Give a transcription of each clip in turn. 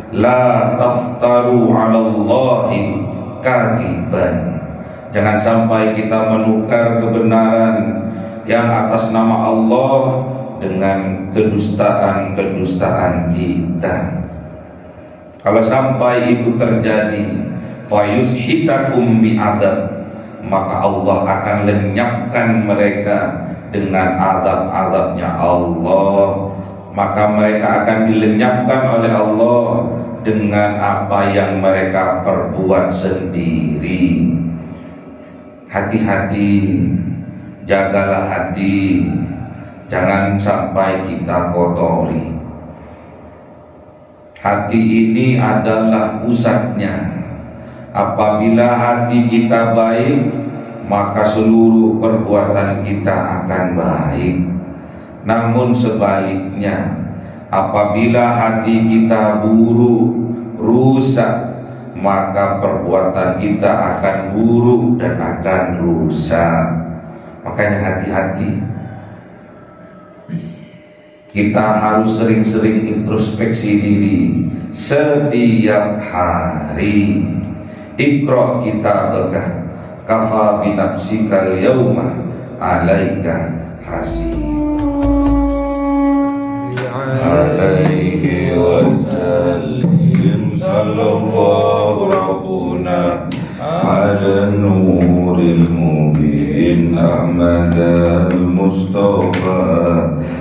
La taftaru 'alallahi kadziban. Jangan sampai kita menukar kebenaran yang atas nama Allah dengan kedustaan-kedustaan kita. Kalau sampai itu terjadi, fayushitakum bi'adzab, maka Allah akan lenyapkan mereka dengan azab-azabnya Allah. Maka mereka akan dilenyapkan oleh Allah dengan apa yang mereka perbuat sendiri. Hati-hati, jagalah hati, jangan sampai kita kotori. Hati ini adalah pusatnya. Apabila hati kita baik, maka seluruh perbuatan kita akan baik. Namun sebaliknya, apabila hati kita buruk, rusak, maka perbuatan kita akan buruk dan akan rusak. Makanya hati-hati. Kita harus sering-sering introspeksi diri setiap hari. Iqra kitabaka kafa bi nafsikal yauma 'alaika hasib. Alaihi wasallim sallallahu rabbuna ala nuril mubin Ahmad al-Mustafa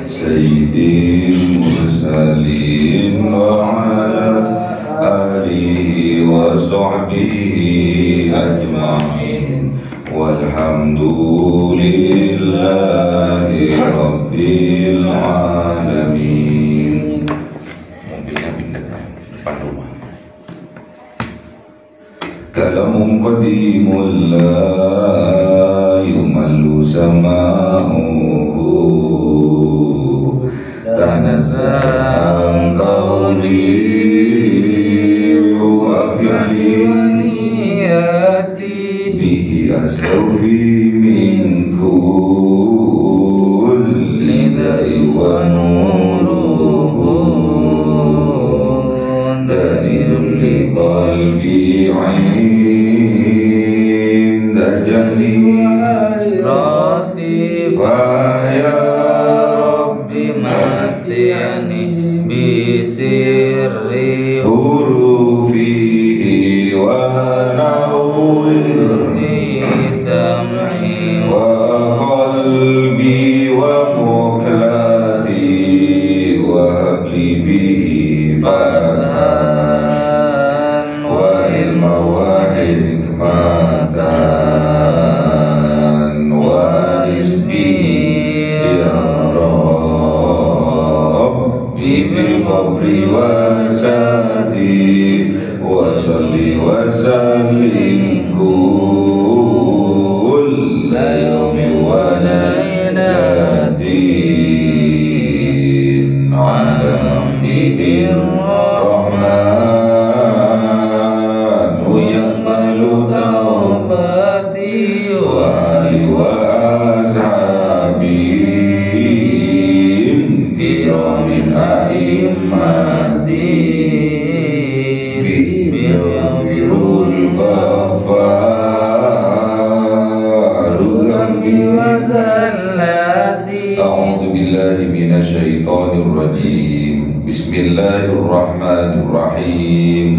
sayyidil mursalin wa ala alihi wa sahbihi ajma'in walhamdulillahi rabbil alamin. Mobilnya pindah ke depan rumah. Kalamun qadimul la yumallu sama'uhu tanazzan qawli wa fi'liyati bihi asawfi min kulli da'i wa nuruhu darirun li qalbi 'inda jahli rati fa ya rabbi mati'ani bi sirri hurufihi wa nawwirni sam'i wa qalbi wa muklati wa habli bihi farhan wa ilma wa hikmatan wa isbi ya Rabbi fil qabri wa sati wa salli wa sallim kulla yawmin wa laylatin ala nabiyir rahman yaqbalu tawbati wa ali wa ashabi kiramin a'immati bi'afirul ghafaru dhambi wa zallati. A'udhu billahi minasyaitonir rajim. Bismillahirrahmanirrahim.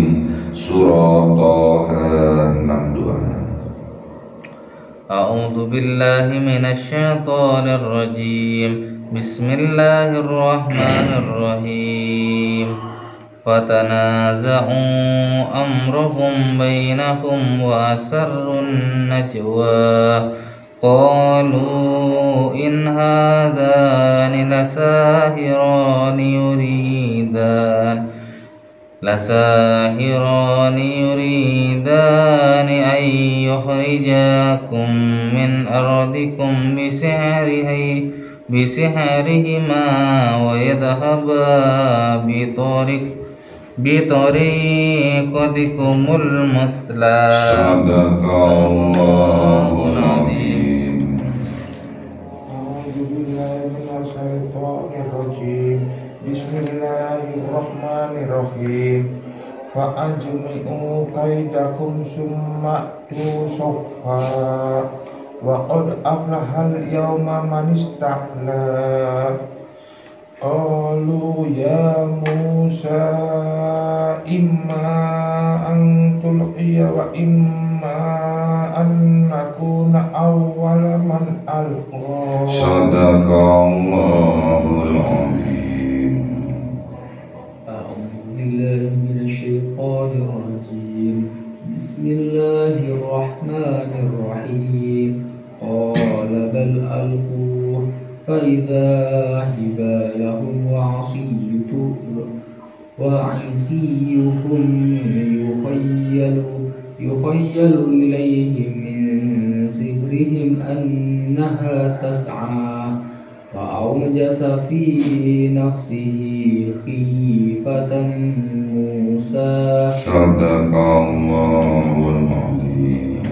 Surah Taha 62. A'udhu billahi minasyaitonir rajim. Bismillahirrahmanirrahim. Fatanaza'u amrahum bainahum wa asarrun najwa qalu in hadhani lasahirani yuridani an yukhrijakum min ardikum bisihrihima wa yadhhaba bitoriqatikumul muslah. Sadaqallahul azim. A'udzu billahi minasyaitonir rajim. Bismillahirrahmanirrahim. فأجمعوا كيدكم ثم أتوا صفا وقد أفلح اليوم من استعلى قالوا يا موسى إما أن تلقي وإما أن نكون أول من ألقى صدق الله العظيم. أعوذ بالله من الشيطان الرجيم. بسم الله الرحمن الرحيم. قال بل ألقوا فإذا حبالهم وعصيهم يخيل إليه من سحرهم أنها تسعى فأوجس في نفسه خيفة موسى. صدق الله العظيم.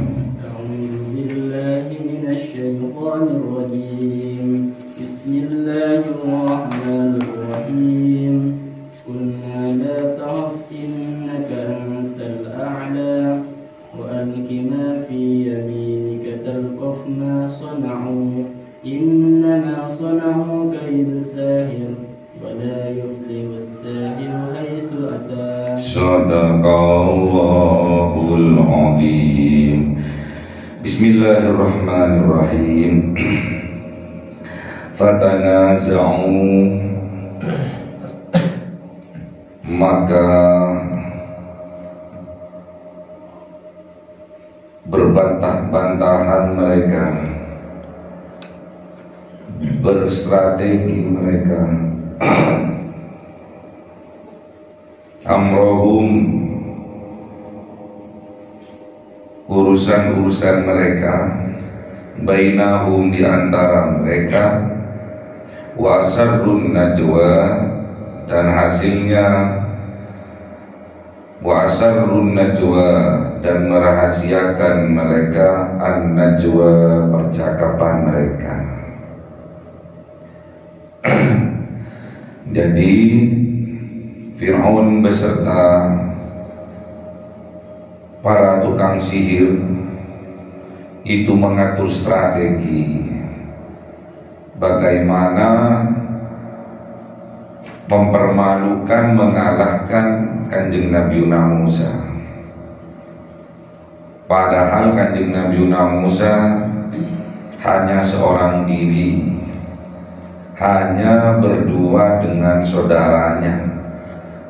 أعوذ بالله من الشيطان الرجيم. بسم الله الرحمن الرحيم. قلنا لا تخف إنك أنت الأعلى وألق ما في يمينك تلقف ما صنعوا إنما صنعوا كيد ساحر ولا يفلح الساحر حيث أتى. صدق الله العظيم. Bismillahirrahmanirrahim. Fatanaza'u, maka berbantah-bantahan mereka, berstrategi mereka, amrohum, urusan-urusan mereka, bainahum, di antara mereka, wa asarrun najwa, dan hasilnya wa asarrun najwa, dan merahasiakan mereka an-najwa, percakapan mereka. Jadi Fir'aun beserta para tukang sihir itu mengatur strategi bagaimana mempermalukan, mengalahkan Kanjeng Nabi Musa. Padahal Kanjeng Nabi Musa hanya seorang diri, hanya berdua dengan saudaranya,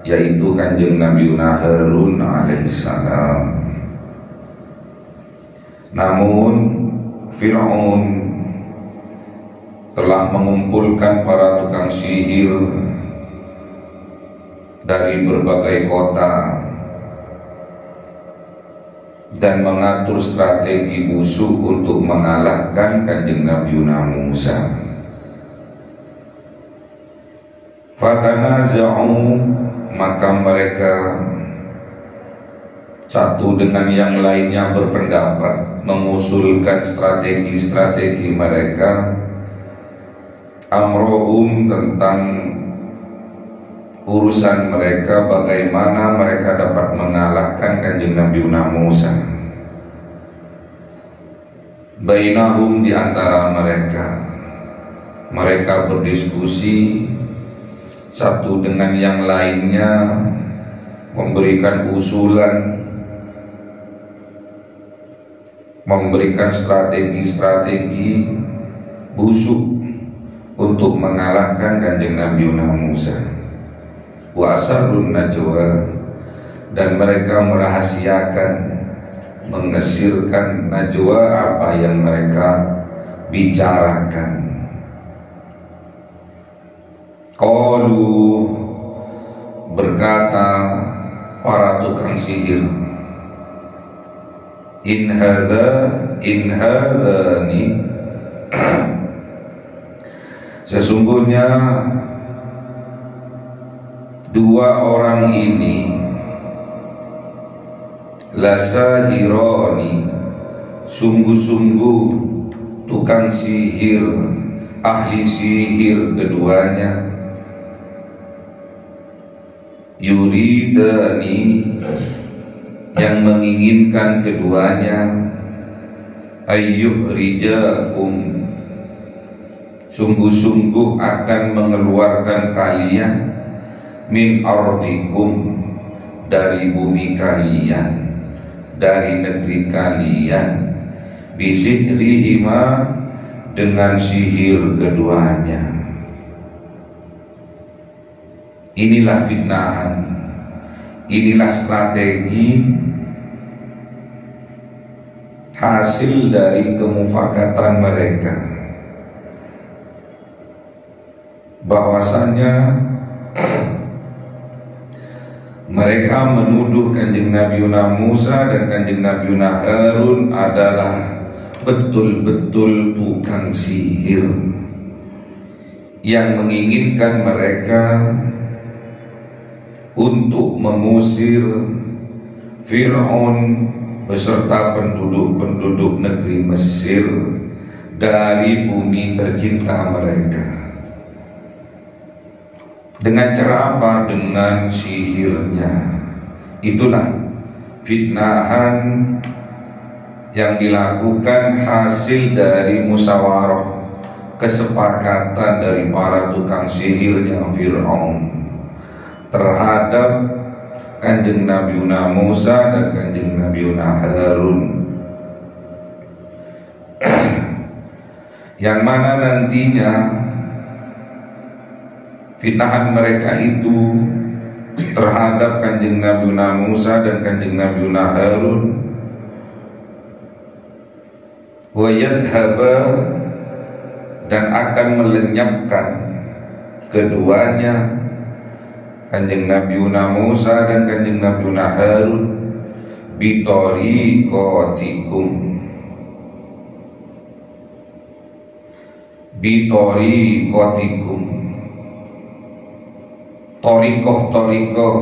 yaitu Kanjeng Nabi Harun alaihissalam. Namun Fir'aun telah mengumpulkan para tukang sihir dari berbagai kota dan mengatur strategi musuh untuk mengalahkan Kanjeng Nabi Musa. Fatanaza'u, maka mereka satu dengan yang lainnya berpendapat, mengusulkan strategi-strategi mereka, amrohum, tentang urusan mereka, bagaimana mereka dapat mengalahkan Kanjeng Nabi Musa. Bainahum, di antara mereka berdiskusi satu dengan yang lainnya, memberikan usulan, memberikan strategi-strategi busuk untuk mengalahkan Kanjeng Nabi Musa. Wa asarrun najwa, dan mereka merahasiakan, mengesirkan najwa, apa yang mereka bicarakan. Qalu, berkata para tukang sihir, in hadani, sesungguhnya dua orang ini, lasahirani, sungguh-sungguh tukang sihir, ahli sihir keduanya, yuridani, yang menginginkan keduanya, ayyuhrijakum, sungguh-sungguh akan mengeluarkan kalian, min ardikum, dari bumi kalian, dari negeri kalian, bisihrihima, dengan sihir keduanya. Inilah fitnahan, inilah strategi hasil dari kemufakatan mereka, bahwasannya mereka menuduh Kanjeng Nabi Musa dan Kanjeng Nabi Harun adalah betul-betul tukang sihir yang menginginkan mereka untuk mengusir Fir'aun beserta penduduk-penduduk negeri Mesir dari bumi tercinta mereka. Dengan cara apa? Dengan sihirnya. Itulah fitnahan yang dilakukan hasil dari musyawarah kesepakatan dari para tukang sihirnya Fir'aun terhadap Kanjeng Nabi Musa dan Kanjeng Nabi Harun, yang mana nantinya fitnahan mereka itu terhadap Kanjeng Nabi Musa dan Kanjeng Nabi Harun wa yadhaba, dan akan melenyapkan keduanya, Kanjeng Nabi Musa dan Kanjeng Nabi Harun, bitoriqatikum, torikoh,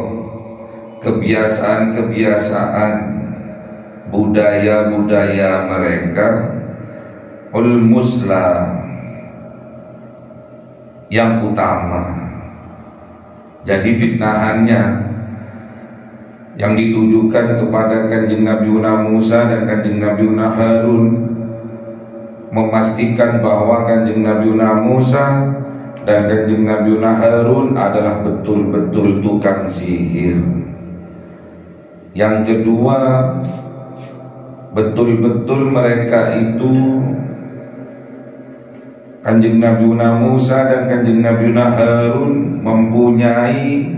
kebiasaan-kebiasaan, budaya-budaya mereka, musla, yang utama. Jadi fitnahannya yang ditujukan kepada Kanjeng Nabi Musa dan Kanjeng Nabi Harun memastikan bahwa Kanjeng Nabi Musa dan Kanjeng Nabi Harun adalah betul-betul tukang sihir. Yang kedua, betul-betul mereka itu, Kanjeng Nabi Musa dan Kanjeng Nabi Harun, mempunyai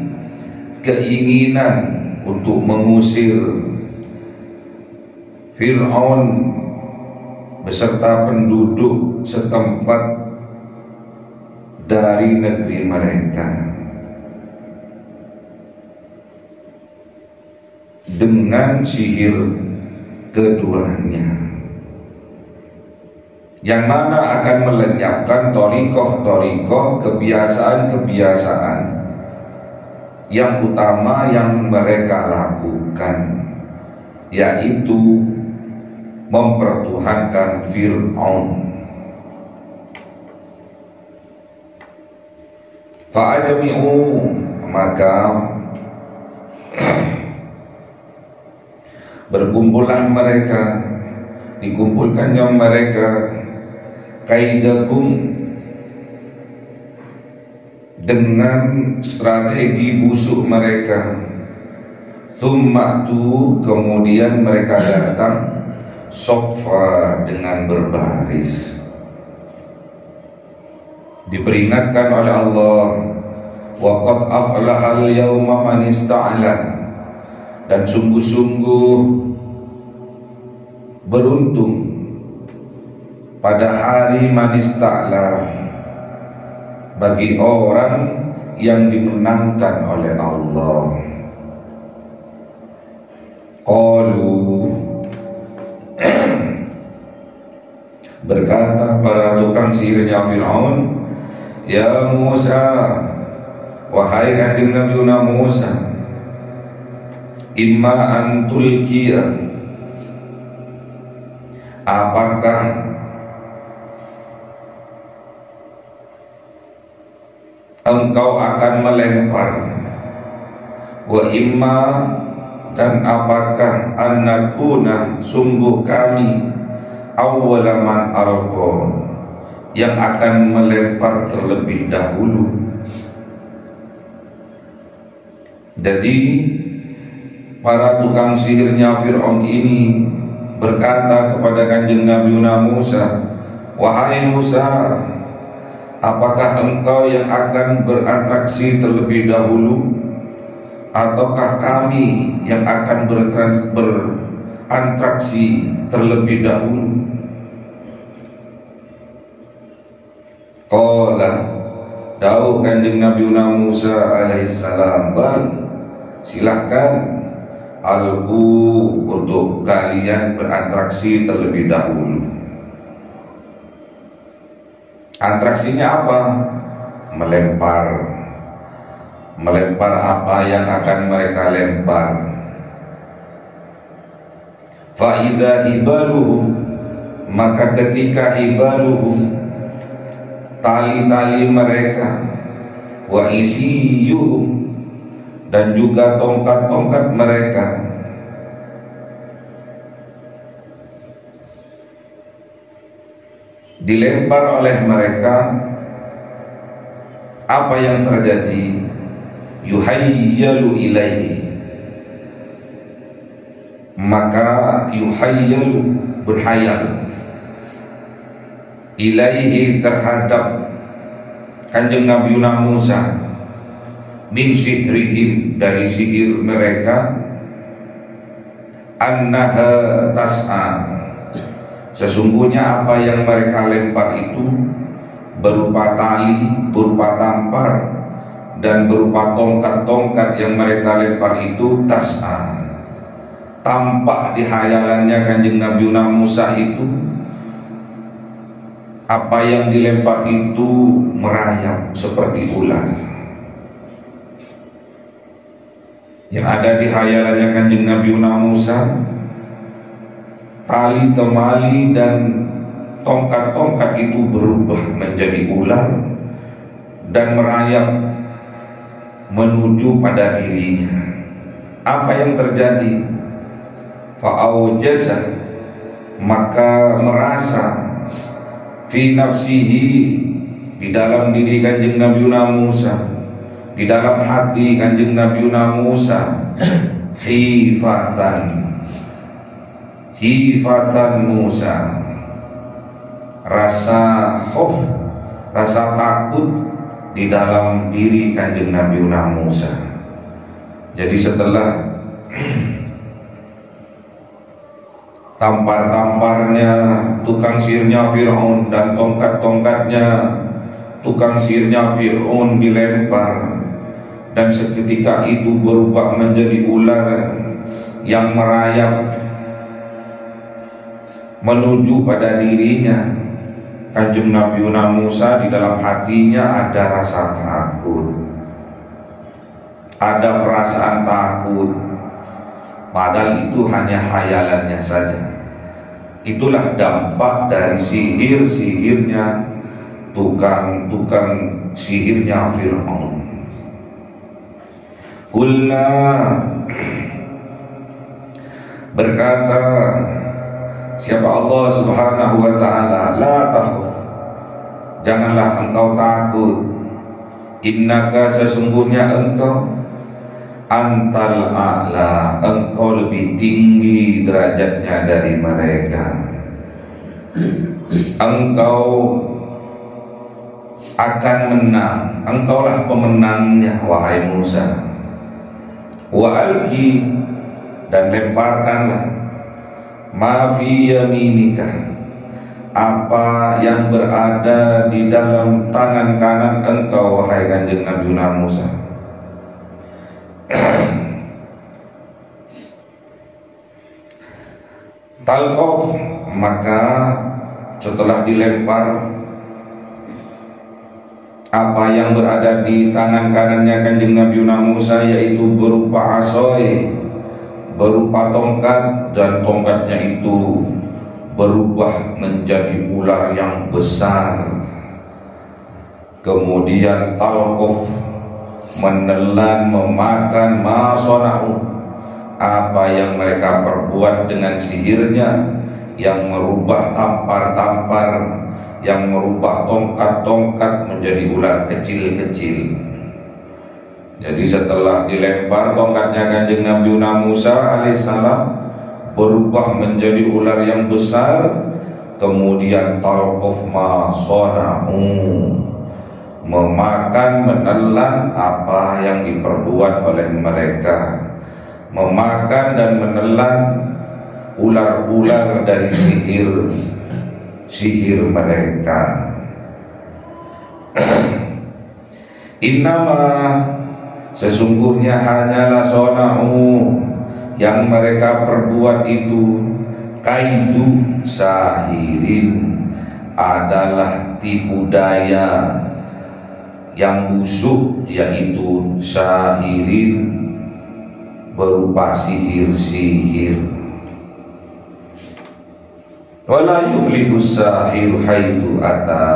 keinginan untuk mengusir Fir'aun beserta penduduk setempat dari negeri mereka dengan sihir keduanya, yang mana akan melenyapkan torikoh, kebiasaan-kebiasaan yang utama yang mereka lakukan, yaitu mempertuhankan Fir'aun. Fa'ajmi'u, maka berkumpullah mereka, dikumpulkannya mereka, kaidakum, dengan strategi busuk mereka, thumma'tu, kemudian mereka datang, sofa, dengan berbaris. Diperingatkan oleh Allah, wa qad aflahal yawma man ista'la, dan sungguh-sungguh beruntung pada hari manista'la, bagi orang yang dimenangkan oleh Allah. Qalu, berkata para tukang sihirnya Fir'aun, ya Musa, wahai Kanjeng Nabi Musa, imma an tulkiya, apakah engkau akan melempar wa imma dan apakah annakuna sungguh kami awwala man alqa yang akan melempar terlebih dahulu. Jadi para tukang sihirnya Fir'aun ini berkata kepada kanjeng Nabi Musa, wahai Musa, apakah engkau yang akan beratraksi terlebih dahulu, ataukah kami yang akan beratraksi terlebih dahulu? Qala, dawuh kanjeng Nabi Musa alaihissalam, bal, silahkan alku untuk kalian beratraksi terlebih dahulu. Atraksinya apa? Melempar apa yang akan mereka lempar. Fa idza hibaluhum, maka ketika hibaluhum, tali-tali mereka, wa isiyuhum, dan juga tongkat-tongkat mereka, dilempar oleh mereka, apa yang terjadi? Yuhayyalu ilaihi, maka yuhayyalu berhayal, ilaihi terhadap kanjeng Nabi Musa, min sihrihim dari sihir mereka, annaha tas'a, sesungguhnya apa yang mereka lempar itu berupa tali, berupa tampar, dan berupa tongkat-tongkat yang mereka lempar itu tas'a, tampak di hayalannya kanjeng Nabi Musa itu apa yang dilempar itu merayap seperti ular. Yang ada di hayalannya kanjeng Nabi Musa, tali temali dan tongkat-tongkat itu berubah menjadi ular dan merayap menuju pada dirinya. Apa yang terjadi? Fa'aujasa, maka merasa, fi nafsihi, di dalam diri kanjeng Nabi Musa, di dalam hati kanjeng Nabi Musa, hifatan Musa, rasa khauf, rasa takut di dalam diri kanjeng Nabi Musa. Jadi setelah tampar-tamparnya tukang sihirnya Fir'aun dan tongkat-tongkatnya tukang sihirnya Fir'aun dilempar, dan seketika itu berubah menjadi ular yang merayap menuju pada dirinya, kanjeng Nabi Musa di dalam hatinya ada rasa takut, ada perasaan takut, padahal itu hanya hayalannya saja. Itulah dampak dari sihir-sihirnya tukang sihirnya Fir'aun. Qulna, berkata siapa Allah Subhanahu wa ta'ala, la takhuf, janganlah engkau takut, innaka, sesungguhnya engkau, antal a'la, engkau lebih tinggi derajatnya dari mereka, engkau akan menang, engkaulah pemenangnya wahai Musa. Wa alki, dan lemparkanlah, ma fi yaminika, apa yang berada di dalam tangan kanan engkau wahai kanjeng Nabi Musa. Talqaf, maka setelah dilempar apa yang berada di tangan kanannya kanjeng Nabi Musa, yaitu berupa asoy, berupa tongkat, dan tongkatnya itu berubah menjadi ular yang besar. Kemudian talqaf, menelan, memakan masona'u, apa yang mereka perbuat dengan sihirnya, yang merubah tampar-tampar, yang merubah tongkat-tongkat menjadi ular kecil-kecil. Jadi setelah dilempar tongkatnya Kanjeng Nabi Musa alaihissalam, berubah menjadi ular yang besar. Kemudian talqaf ma sona'u, memakan, menelan apa yang diperbuat oleh mereka, memakan dan menelan ular-ular dari sihir mereka. Innama, sesungguhnya hanyalah sona'u, yang mereka perbuat itu, kaidu sahirin, adalah tipu daya yang busuk, yaitu sahirin, berupa sihir-sihir. Wala yuflihus sahiru haitsu ata,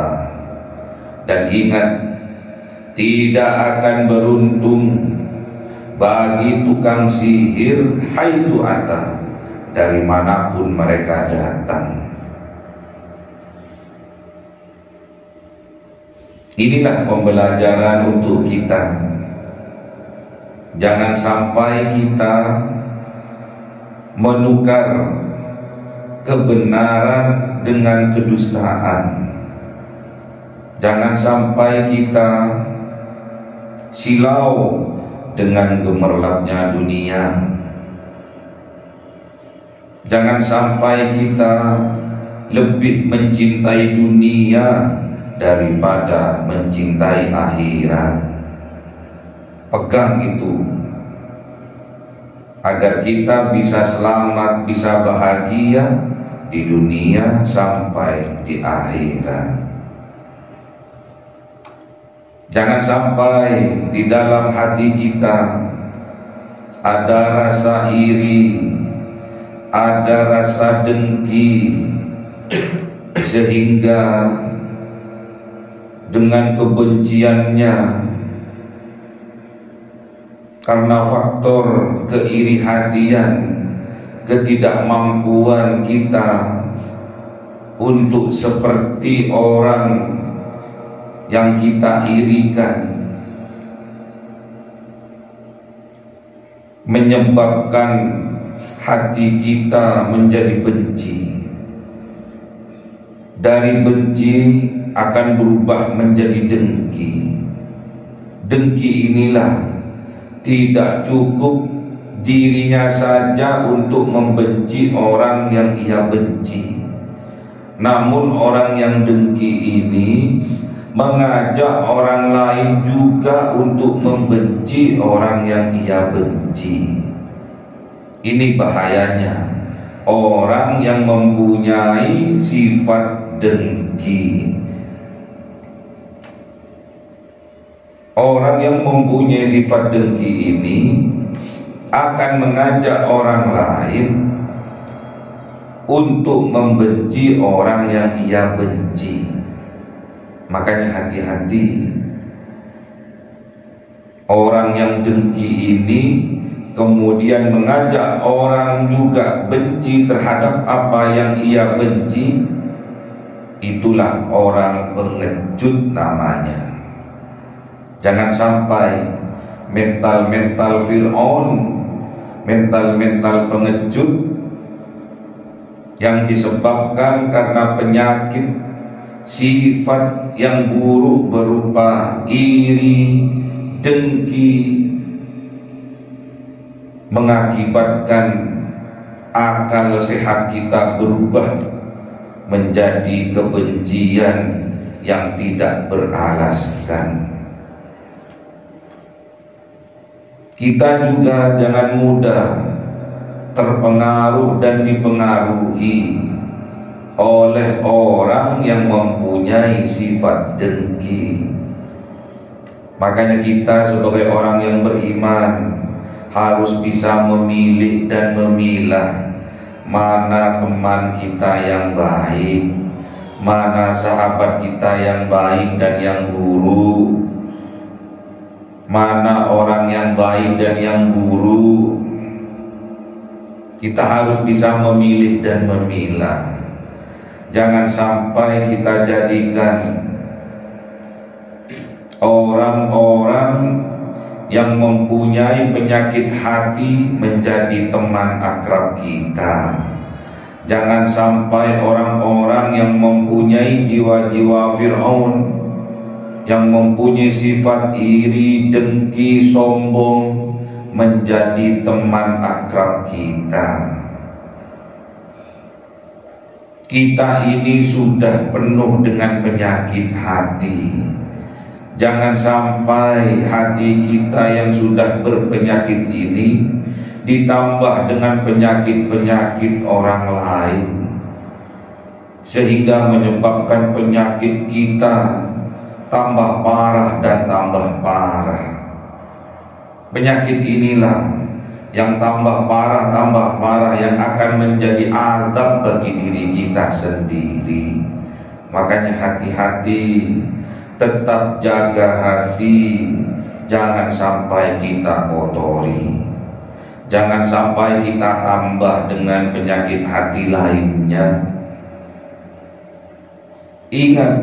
dan ingat, tidak akan beruntung bagi tukang sihir haitsu ata, dari manapun mereka datang. Inilah pembelajaran untuk kita. Jangan sampai kita menukar kebenaran dengan kedustaan. Jangan sampai kita silau dengan gemerlapnya dunia. Jangan sampai kita lebih mencintai dunia daripada mencintai akhirat. Pegang itu agar kita bisa selamat, bisa bahagia di dunia sampai di akhirat. Jangan sampai di dalam hati kita ada rasa iri, ada rasa dengki, sehingga dengan kebenciannya, karena faktor keirihatian, ketidakmampuan kita untuk seperti orang yang kita irikan, menyebabkan hati kita menjadi benci. Dari benci akan berubah menjadi dengki. Dengki inilah tidak cukup dirinya saja untuk membenci orang yang ia benci, namun orang yang dengki ini mengajak orang lain juga untuk membenci orang yang ia benci. Ini bahayanya orang yang mempunyai sifat dengki. Orang yang mempunyai sifat dengki ini akan mengajak orang lain untuk membenci orang yang ia benci. Makanya hati-hati. Orang yang dengki ini kemudian mengajak orang juga benci terhadap apa yang ia benci. Itulah orang pengecut namanya. Jangan sampai mental-mental Fir'aun, mental-mental pengecut yang disebabkan karena penyakit sifat yang buruk berupa iri, dengki, mengakibatkan akal sehat kita berubah menjadi kebencian yang tidak beralaskan. Kita juga jangan mudah terpengaruh dan dipengaruhi oleh orang yang mempunyai sifat dengki. Makanya kita sebagai orang yang beriman harus bisa memilih dan memilah mana teman kita yang baik, mana sahabat kita yang baik dan yang buruk, mana orang yang baik dan yang buruk. Kita harus bisa memilih dan memilah. Jangan sampai kita jadikan orang-orang yang mempunyai penyakit hati menjadi teman akrab kita. Jangan sampai orang-orang yang mempunyai jiwa-jiwa Fir'aun, yang mempunyai sifat iri, dengki, sombong, menjadi teman akrab kita. Kita ini sudah penuh dengan penyakit hati. Jangan sampai hati kita yang sudah berpenyakit ini ditambah dengan penyakit-penyakit orang lain, sehingga menyebabkan penyakit kita tambah parah dan tambah parah. Penyakit inilah yang tambah parah yang akan menjadi azab bagi diri kita sendiri. Makanya hati-hati, tetap jaga hati, jangan sampai kita kotori, jangan sampai kita tambah dengan penyakit hati lainnya. Ingat,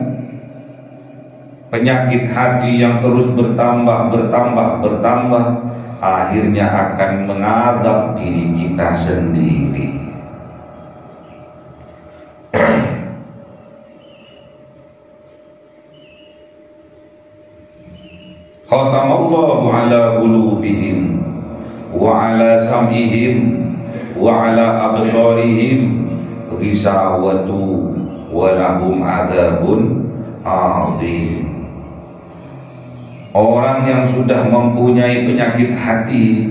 penyakit hati yang terus bertambah, akhirnya akan mengazab diri kita sendiri. Khatamallahu ala qulubihim wa ala sam'ihim wa ala absarihim ghisawatu wa lahum adzabun adzim. Orang yang sudah mempunyai penyakit hati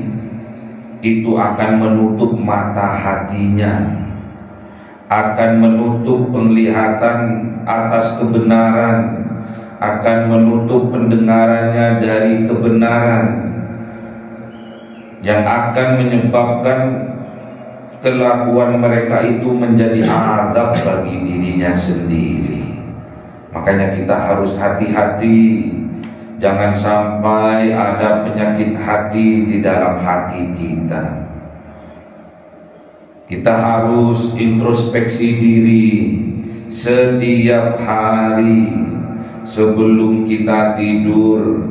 itu akan menutup mata hatinya, akan menutup penglihatan atas kebenaran, akan menutup pendengarannya dari kebenaran, yang akan menyebabkan kelakuan mereka itu menjadi azab bagi dirinya sendiri. Makanya kita harus hati-hati, jangan sampai ada penyakit hati di dalam hati kita. Kita harus introspeksi diri setiap hari sebelum kita tidur.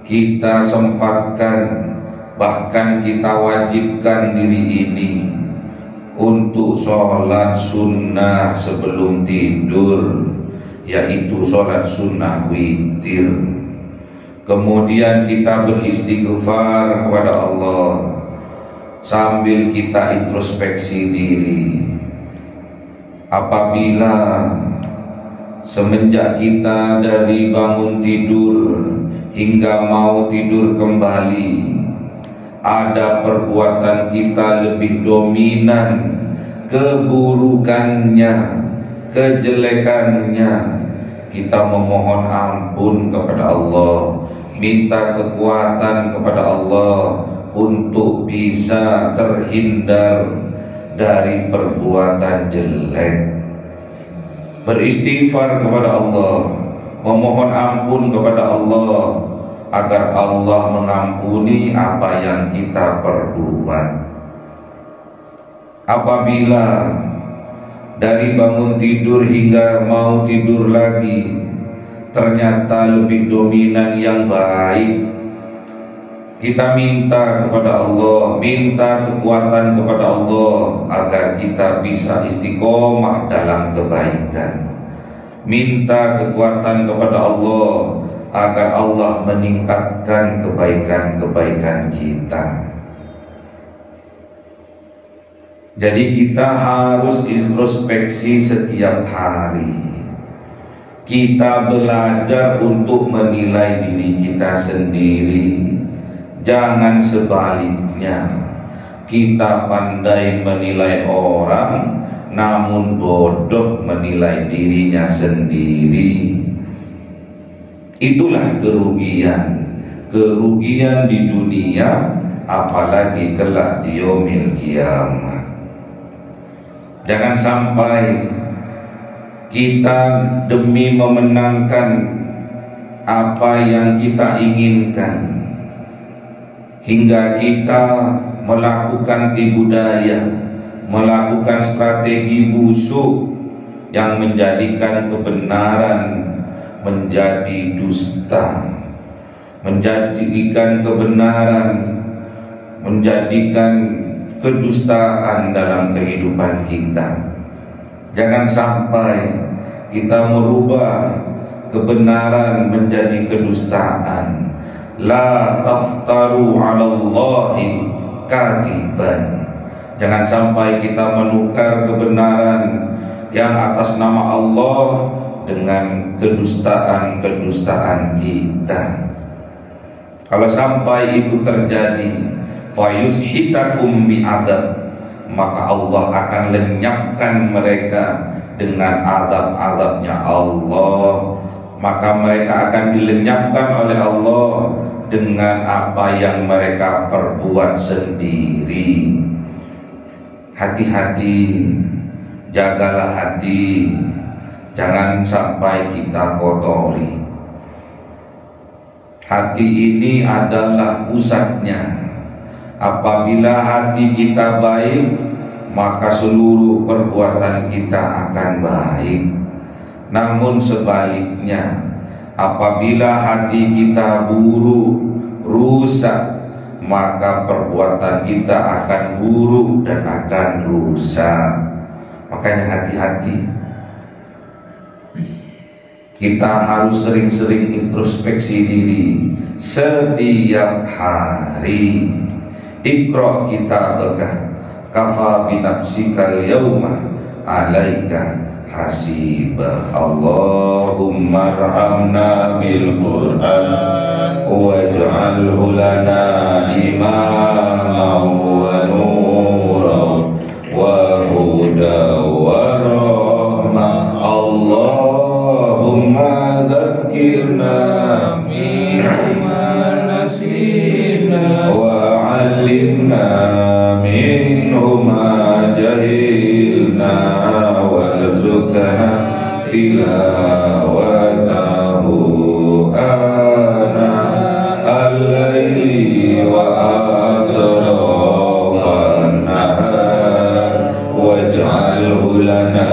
Kita sempatkan, bahkan kita wajibkan diri ini untuk sholat sunnah sebelum tidur, yaitu sholat sunnah witir. Kemudian kita beristighfar kepada Allah sambil kita introspeksi diri. Apabila semenjak kita dari bangun tidur hingga mau tidur kembali ada perbuatan kita lebih dominan, keburukannya, kejelekannya, kita memohon ampun kepada Allah, minta kekuatan kepada Allah untuk bisa terhindar dari perbuatan jelek. Beristighfar kepada Allah, memohon ampun kepada Allah agar Allah mengampuni apa yang kita perbuat. Apabila dari bangun tidur hingga mau tidur lagi ternyata lebih dominan yang baik, kita minta kepada Allah, minta kekuatan kepada Allah agar kita bisa istiqomah dalam kebaikan. Minta kekuatan kepada Allah agar Allah meningkatkan kebaikan-kebaikan kita. Jadi kita harus introspeksi setiap hari. Kita belajar untuk menilai diri kita sendiri. Jangan sebaliknya, kita pandai menilai orang namun bodoh menilai dirinya sendiri. Itulah kerugian di dunia, apalagi kelak di yaumil qiyamah. Jangan sampai kita demi memenangkan apa yang kita inginkan, hingga kita melakukan tipu daya, melakukan strategi busuk yang menjadikan kebenaran menjadi dusta, menjadikan kebenaran menjadikan kedustaan dalam kehidupan kita. Jangan sampai kita merubah kebenaran menjadi kedustaan. La taftaru 'alallahi kadziban. Jangan sampai kita menukar kebenaran yang atas nama Allah dengan kedustaan-kedustaan kita. Kalau sampai itu terjadi, fayushitakum bi'adzab, maka Allah akan lenyapkan mereka dengan azab-azabnya Allah. Maka mereka akan dilenyapkan oleh Allah dengan apa yang mereka perbuat sendiri. Hati-hati, jagalah hati, jangan sampai kita kotori. Hati ini adalah pusatnya. Apabila hati kita baik, maka seluruh perbuatan kita akan baik. Namun sebaliknya, apabila hati kita buruk, rusak, maka perbuatan kita akan buruk dan akan rusak. Makanya hati-hati. Kita harus sering-sering introspeksi diri setiap hari. Iqra kitabaka kafa binafsikal yawma alaika hasiba. Allahumma arhamna bil Qur'an waj'alhu lana imaman wa nuran wa hudan wa rahmah. Allahumma dzakirna mimma nasina wa 'allimna minhu ma jahilna warzuqna tilawatahu ana al-laili wa atrafan nahar waj'alhu lana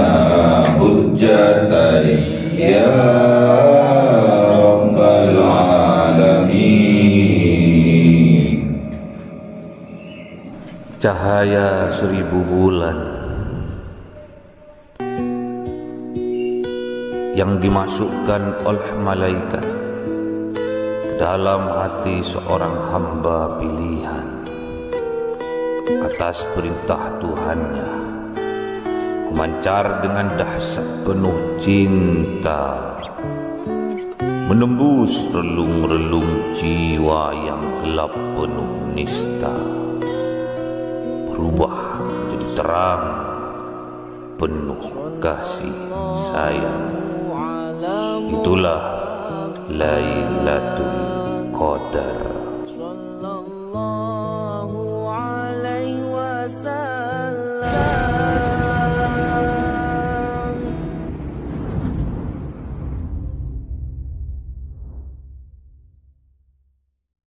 hujjatan ya rabbal alamin. Cahaya 1000 bulan yang dimasukkan oleh malaikat ke dalam hati seorang hamba pilihan atas perintah Tuhannya, memancar dengan dahsyat penuh cinta, menembus relung-relung jiwa yang gelap penuh nista, berubah menjadi terang penuh kasih sayang. Itulah Lailatul Qadar. Sallallahu alaihi wasallam.